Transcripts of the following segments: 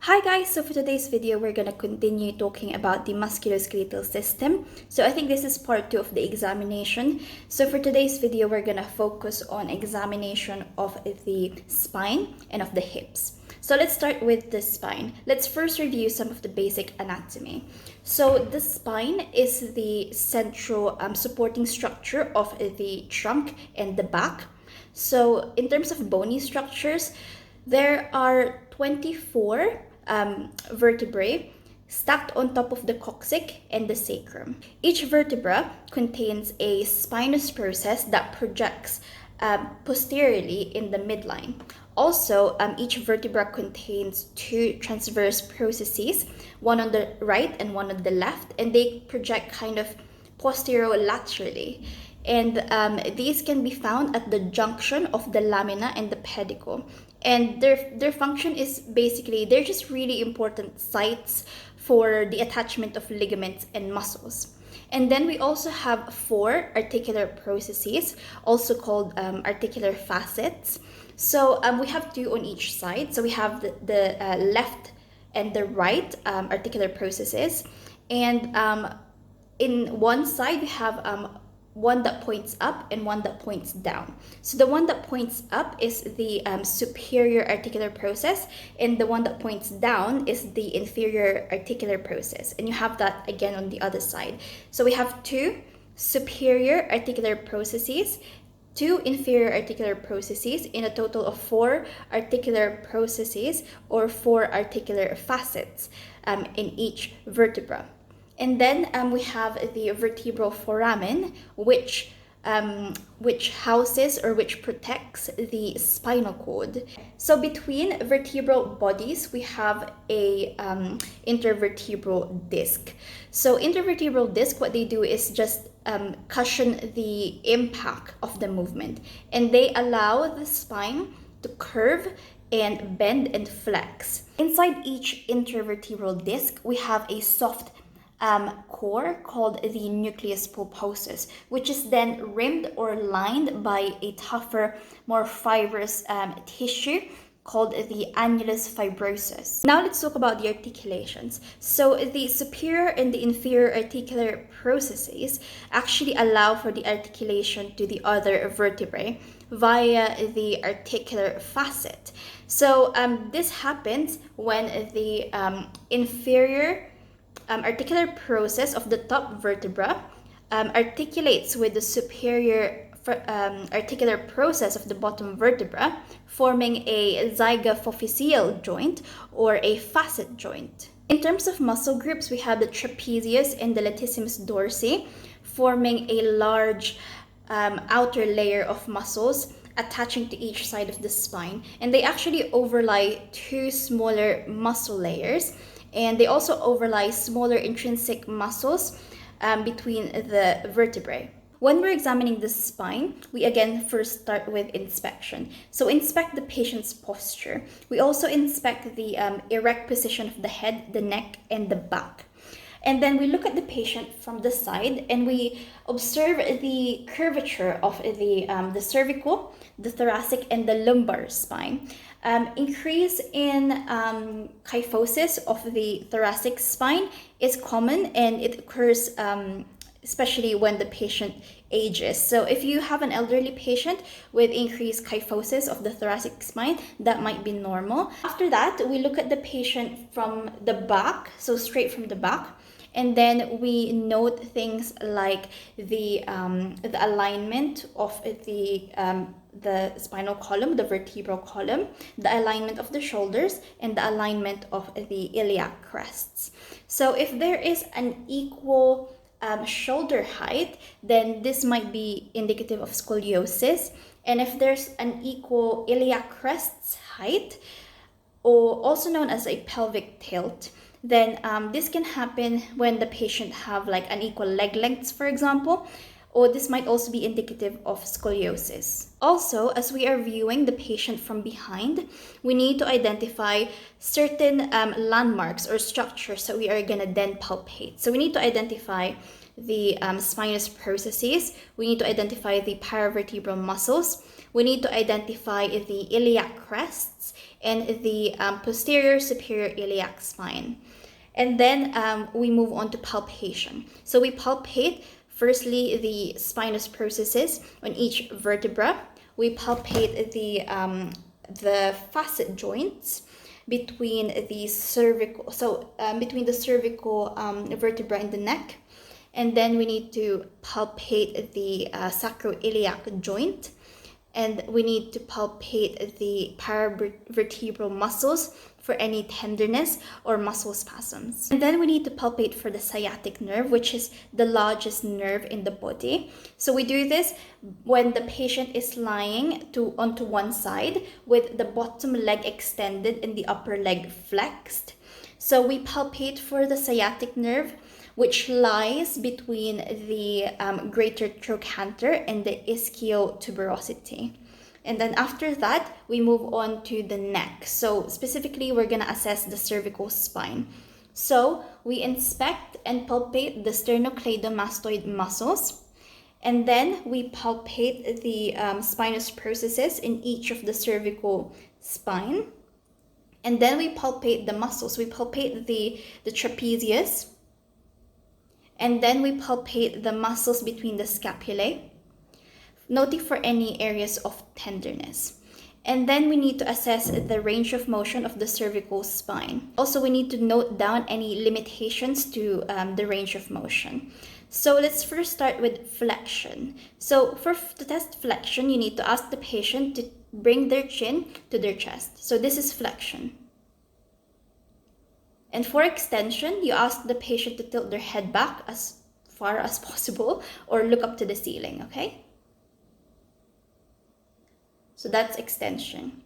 Hi guys, so for today's video, we're going to continue talking about the musculoskeletal system. So I think this is part 2 of the examination. So for today's video, we're going to focus on examination of the spine and of the hips. So let's start with the spine. Let's first review some of the basic anatomy. So the spine is the central supporting structure of the trunk and the back. So in terms of bony structures, there are 24 vertebrae stacked on top of the coccyx and the sacrum. Each vertebra contains a spinous process that projects posteriorly in the midline. Also, each vertebra contains two transverse processes, one on the right and one on the left, and they project kind of posterolaterally. And these can be found at the junction of the lamina and the pedicle. And their function is basically, they're just really important sites for the attachment of ligaments and muscles. And then we also have 4 articular processes, also called articular facets. So we have 2 on each side. So we have the left and the right articular processes. And in one side, we have one that points up and one that points down. So the one that points up is the superior articular process, and the one that points down is the inferior articular process. And you have that again on the other side. So we have 2 superior articular processes, 2 inferior articular processes, in a total of 4 articular processes or 4 articular facets in each vertebra. And then we have the vertebral foramen, which houses or which protects the spinal cord. So between vertebral bodies, we have a intervertebral disc. So intervertebral disc, what they do is just cushion the impact of the movement, and they allow the spine to curve and bend and flex. Inside each intervertebral disc, we have a soft core called the nucleus pulposus, which is then rimmed or lined by a tougher, more fibrous tissue called the annulus fibrosus. Now let's talk about the articulations. So the superior and the inferior articular processes actually allow for the articulation to the other vertebrae via the articular facet. So this happens when the inferior articular process of the top vertebra articulates with the superior articular process of the bottom vertebra, forming a zygapophyseal joint or a facet joint. In terms of muscle groups, we have the trapezius and the latissimus dorsi, forming a large outer layer of muscles attaching to each side of the spine, and they actually overlie 2 smaller muscle layers, and they also overlie smaller intrinsic muscles between the vertebrae. When we're examining the spine, we again first start with inspection. So inspect the patient's posture. We also inspect the erect position of the head, the neck, and the back. And then we look at the patient from the side, and we observe the curvature of the cervical, the thoracic, and the lumbar spine. Increase in kyphosis of the thoracic spine is common, and it occurs especially when the patient ages. So if you have an elderly patient with increased kyphosis of the thoracic spine, that might be normal. After that, we look at the patient from the back, so straight from the back. And then we note things like the alignment of the spinal column, the vertebral column, the alignment of the shoulders, and the alignment of the iliac crests. So if there is an equal shoulder height, then this might be indicative of scoliosis. And if there's an equal iliac crests height, or also known as a pelvic tilt, then this can happen when the patient have like unequal leg lengths, for example, or this might also be indicative of scoliosis. Also, as we are viewing the patient from behind, we need to identify certain landmarks or structures that we are gonna then palpate. So we need to identify the spinous processes. We need to identify the paravertebral muscles. We need to identify the iliac crests and the posterior superior iliac spine. And then we move on to palpation. So we palpate firstly the spinous processes on each vertebra. We palpate the facet joints between the cervical, between the cervical vertebra in the neck. And then we need to palpate the sacroiliac joint. And we need to palpate the paravertebral muscles for any tenderness or muscle spasms. And then we need to palpate for the sciatic nerve, which is the largest nerve in the body. So we do this when the patient is lying onto one side with the bottom leg extended and the upper leg flexed. So we palpate for the sciatic nerve, which lies between the greater trochanter and the ischiotuberosity. And then after that, we move on to the neck. So specifically, we're going to assess the cervical spine. So we inspect and palpate the sternocleidomastoid muscles. And then we palpate the spinous processes in each of the cervical spine. And then we palpate the muscles. We palpate the trapezius. And then we palpate the muscles between the scapulae, noting for any areas of tenderness. And then we need to assess the range of motion of the cervical spine. Also, we need to note down any limitations to the range of motion. So let's first start with flexion. So to test flexion, you need to ask the patient to bring their chin to their chest. So this is flexion. And for extension, you ask the patient to tilt their head back as far as possible or look up to the ceiling, okay? So that's extension.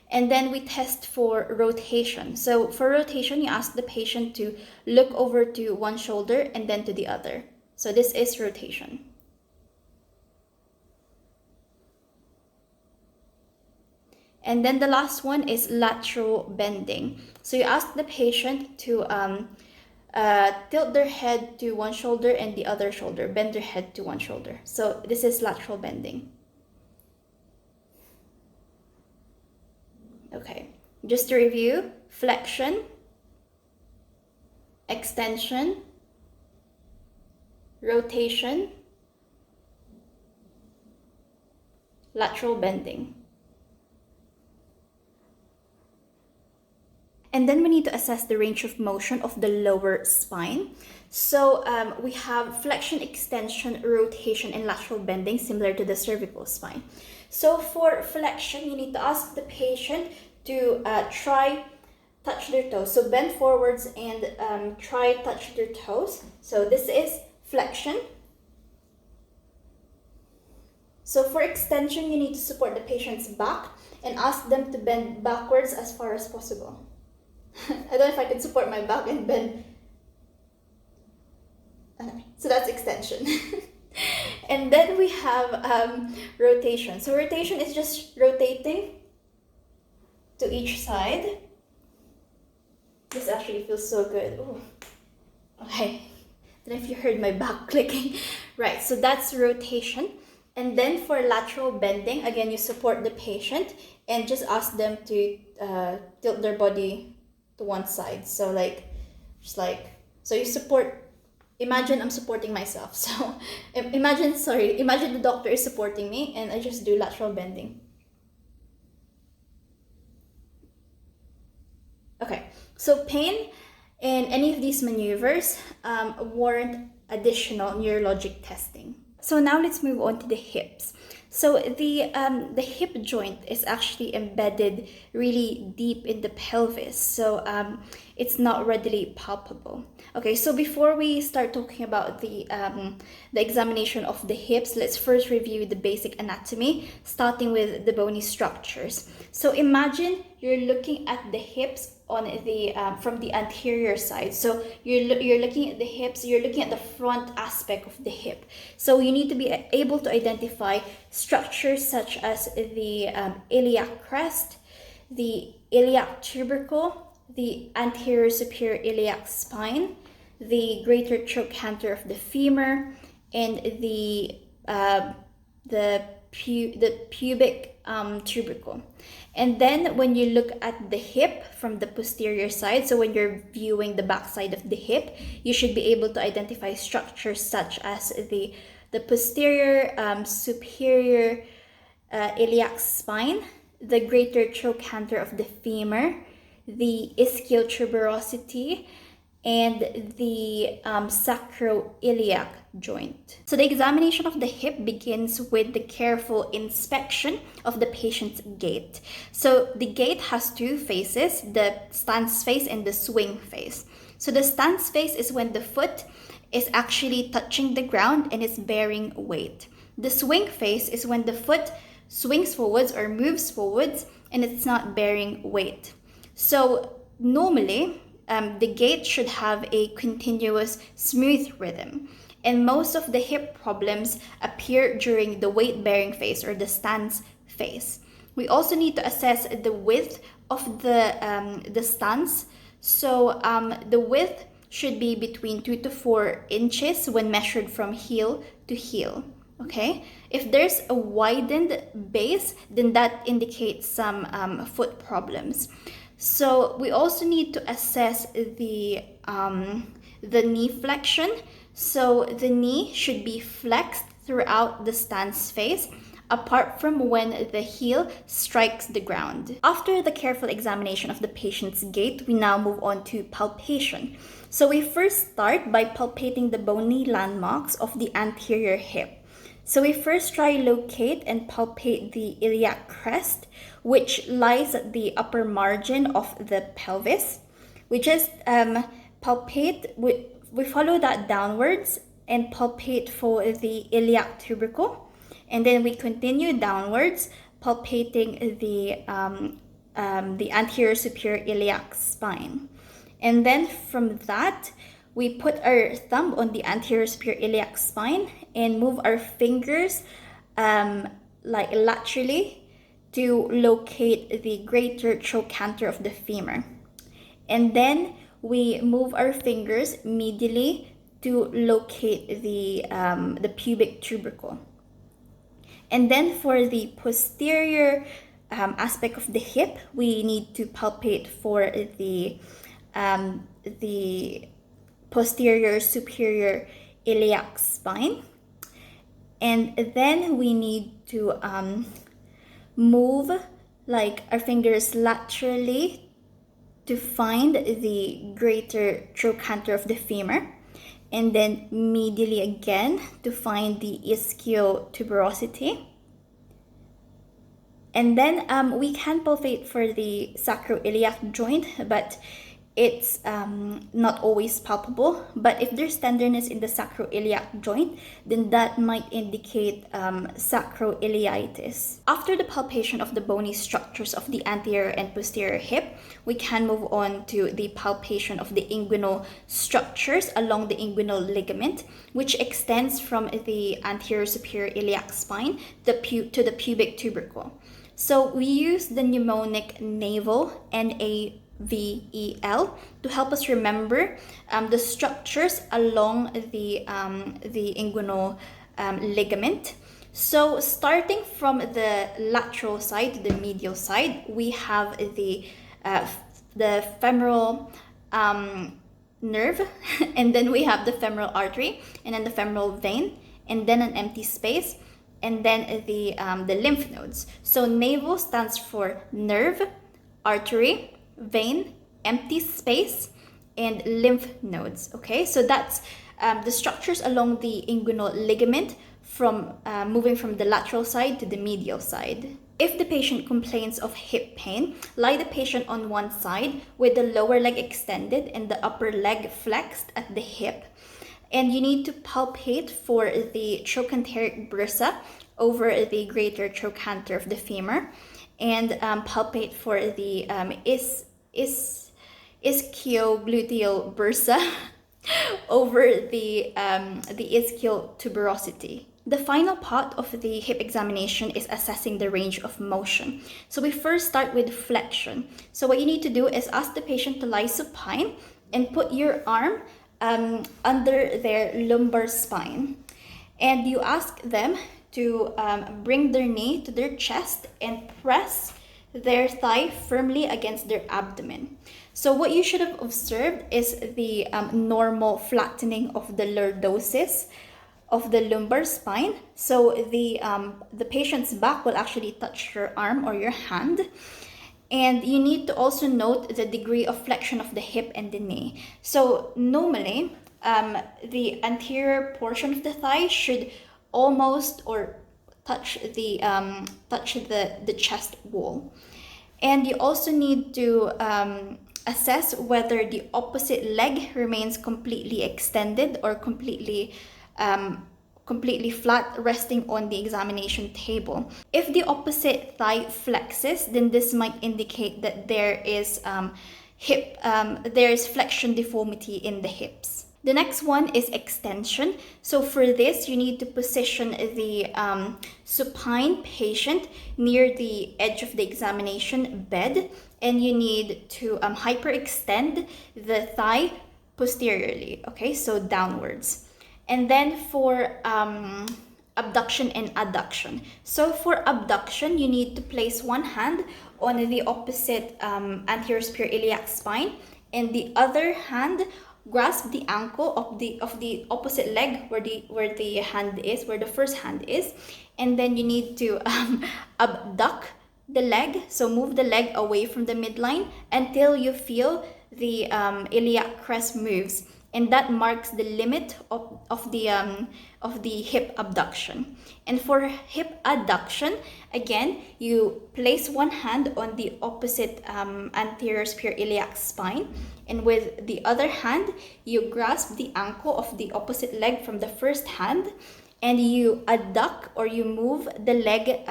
And then we test for rotation. So for rotation, you ask the patient to look over to one shoulder and then to the other. So this is rotation. And then the last one is lateral bending. So you ask the patient to tilt their head to one shoulder and the other shoulder, bend their head to one shoulder. So this is lateral bending. Okay, just to review: flexion, extension, rotation, lateral bending. And then we need to assess the range of motion of the lower spine. So we have flexion, extension, rotation, and lateral bending, similar to the cervical spine. So for flexion, you need to ask the patient to try touch their toes. So bend forwards and try touch their toes. So this is flexion. So for extension, you need to support the patient's back and ask them to bend backwards as far as possible. I don't know if I can support my back and bend. Okay, so that's extension. And then we have rotation. So rotation is just rotating to each side. This actually feels so good. Ooh. Okay, I don't know if you heard my back clicking. Right, so that's rotation. And then for lateral bending, again, you support the patient and just ask them to tilt their body to one side. So so you support, imagine I'm supporting myself. So imagine the doctor is supporting me and I just do lateral bending. Okay, so pain in any of these maneuvers warrant additional neurologic testing. So now let's move on to the hips. So the hip joint is actually embedded really deep in the pelvis, so it's not readily palpable. Okay, so before we start talking about the examination of the hips, let's first review the basic anatomy, starting with the bony structures. So imagine you're looking at the hips on the from the anterior side. So you're looking at the hips, you're looking at the front aspect of the hip. So you need to be able to identify structures such as the iliac crest, the iliac tubercle, the anterior superior iliac spine, the greater trochanter of the femur, and the pubic tubercle. And then when you look at the hip from the posterior side, so when you're viewing the back side of the hip, you should be able to identify structures such as the posterior superior iliac spine, the greater trochanter of the femur, the ischial tuberosity, and the sacroiliac joint. So the examination of the hip begins with the careful inspection of the patient's gait. So the gait has two phases, the stance phase and the swing phase. So the stance phase is when the foot is actually touching the ground and is bearing weight. The swing phase is when the foot swings forwards or moves forwards and it's not bearing weight. So normally, the gait should have a continuous, smooth rhythm. And most of the hip problems appear during the weight-bearing phase or the stance phase. We also need to assess the width of the stance. So the width should be between 2 to 4 inches when measured from heel to heel. Okay, if there's a widened base, then that indicates some foot problems. So we also need to assess the knee flexion. So the knee should be flexed throughout the stance phase, apart from when the heel strikes the ground. After the careful examination of the patient's gait, we now move on to palpation. So we first start by palpating the bony landmarks of the anterior hip. So we first try locate and palpate the iliac crest, which lies at the upper margin of the pelvis. We just palpate, we follow that downwards and palpate for the iliac tubercle. And then we continue downwards, palpating the anterior superior iliac spine. And then from that, we put our thumb on the anterior superior iliac spine and move our fingers like laterally to locate the greater trochanter of the femur. And then we move our fingers medially to locate the pubic tubercle. And then for the posterior aspect of the hip, we need to palpate for the posterior superior iliac spine. And then we need to move like our fingers laterally to find the greater trochanter of the femur, and then medially again to find the ischial tuberosity. And then we can palpate for the sacroiliac joint, but it's not always palpable. But if there's tenderness in the sacroiliac joint, then that might indicate sacroiliitis. After the palpation of the bony structures of the anterior and posterior hip, we can move on to the palpation of the inguinal structures along the inguinal ligament, which extends from the anterior superior iliac spine to the pubic tubercle. So we use the mnemonic NAVEL, NAVEL, to help us remember the structures along the inguinal ligament. So starting from the lateral side to the medial side, we have the femoral nerve, and then we have the femoral artery, and then the femoral vein, and then an empty space, and then the lymph nodes. So NAVEL stands for nerve, artery, vein, empty space, and lymph nodes. Okay, so that's the structures along the inguinal ligament from moving from the lateral side to the medial side. If the patient complains of hip pain, lie the patient on one side with the lower leg extended and the upper leg flexed at the hip. And you need to palpate for the trochanteric bursa over the greater trochanter of the femur, and palpate for the ischiogluteal bursa over the ischial tuberosity. The final part of the hip examination is assessing the range of motion. So we first start with flexion. So what you need to do is ask the patient to lie supine and put your arm under their lumbar spine. And you ask them to bring their knee to their chest and press their thigh firmly against their abdomen. So what you should have observed is the normal flattening of the lordosis of the lumbar spine. So the patient's back will actually touch your arm or your hand. And you need to also note the degree of flexion of the hip and the knee. So normally, the anterior portion of the thigh should almost or touch the chest wall. And you also need to assess whether the opposite leg remains completely extended or completely flat, resting on the examination table. If the opposite thigh flexes, then this might indicate that there is flexion deformity in the hips. The next one is extension. So for this, you need to position the supine patient near the edge of the examination bed, and you need to hyperextend the thigh posteriorly, okay, so downwards. And then for abduction and adduction. So for abduction, you need to place one hand on the opposite anterior superior iliac spine, and the other hand grasp the ankle of the opposite leg where the first hand is, and then you need to abduct the leg, so move the leg away from the midline until you feel the iliac crest moves, and that marks the limit of the hip abduction. And for hip adduction, again, you place one hand on the opposite anterior superior iliac spine, and with the other hand, you grasp the ankle of the opposite leg from the first hand, and you adduct or you move the leg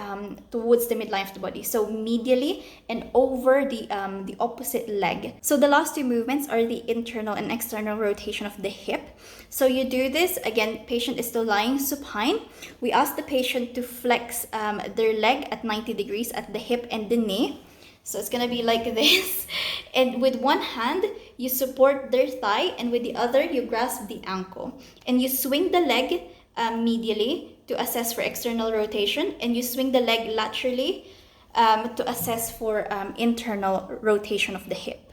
towards the midline of the body, so medially and over the opposite leg. So the last two movements are the internal and external rotation of the hip. So you do this, again, patient is still lying supine. We ask the patient to flex their leg at 90 degrees at the hip and the knee. So it's gonna be like this. And with one hand, you support their thigh, and with the other, you grasp the ankle. And you swing the leg medially to assess for external rotation, and you swing the leg laterally to assess for internal rotation of the hip.